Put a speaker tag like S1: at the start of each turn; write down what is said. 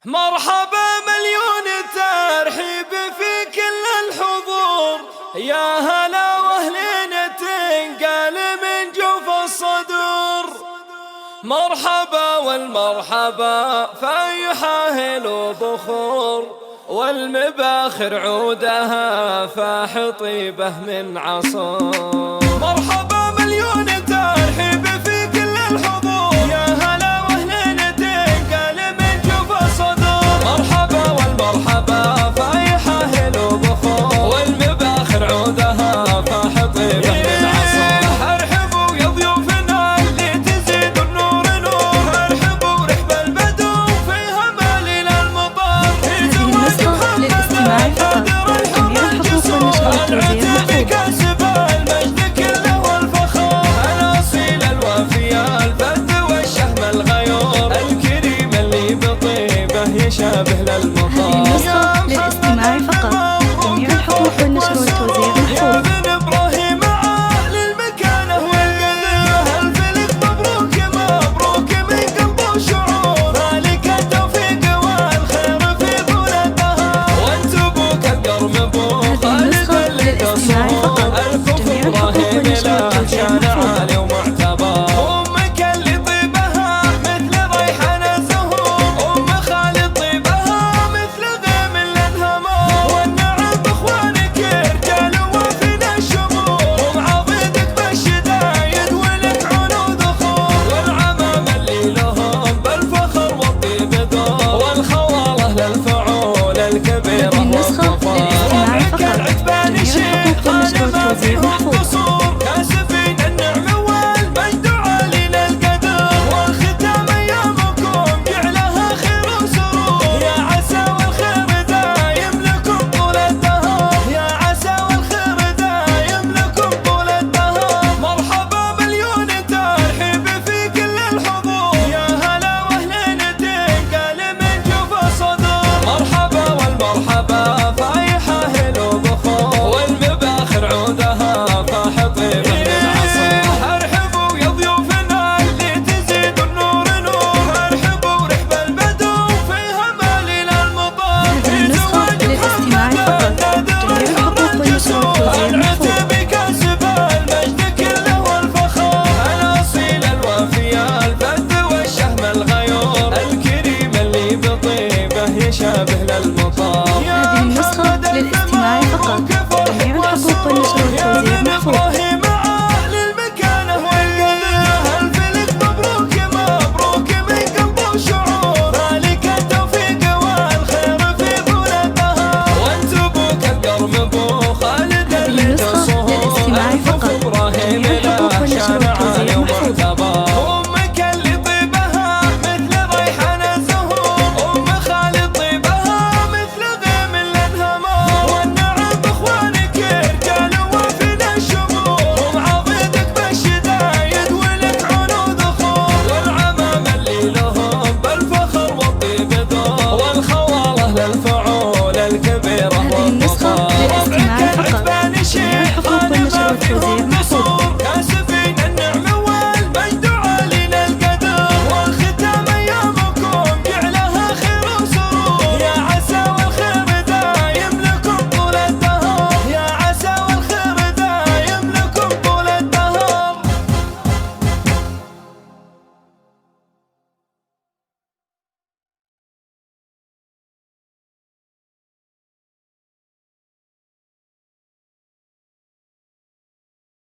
S1: مرحبا مليون ترحيب في كل الحضور، يا هلا واهلين تنقال من جوف الصدور. مرحبا والمرحبا فيحاهل وبخور، والمباخر عودها فاح طيبه من عصور. مرحبا مليون ترحيب في كل الحضور، يا هلا واهلين تنقال من جوف الصدور. مرحبا والمرحبا فيحاهل وبخور، والمباخر عودها فاح طيبه من عصور. ارحبوا يا ضيوفنا اللي تزيد النور نور، ارحبوا رحب البدو فيها مالين المطر.
S2: هذه النسخة للاستماع فقط. جميع الحقوق والنشر والتوزيع محفوظ.
S1: شابه للمطار.
S2: هذه النسخة للاستماع فقط. جميع الحقوق والنشر والتوزيع محفوظ. النسخة للاستماع فقط. جميع الحقوق والنشر والتوزيع محفوظ.
S1: كاسبين النعم والمجد عالينا القدر، والختام ايامكم جعلها خير وسرور. يا عسى والخير دايم لكم طول الدهر، يا عسى والخير دايم لكم طول الدهر. مرحبا مليون ترحيب في كل الحضور، يا هلا واهلين تنقال من جوف الصدور. مرحبا والمرحبا فيحاهل وبخور، والمباخر عودها فاح طيبه من عصور. ارحبوا يا ضيوفنا اللي تزيد النور نور، ارحبوا رحب البدو فيها مالين المطر.
S2: هذه النسخة للاستماع فقط. جميع الحقوق والنشر والتوزيع محفوظ.
S1: بكاسب المجد كله والفخر، الاصيل الوفي الفد والشهم الغيور، الكريم اللي بطيبه يشابه للمطر.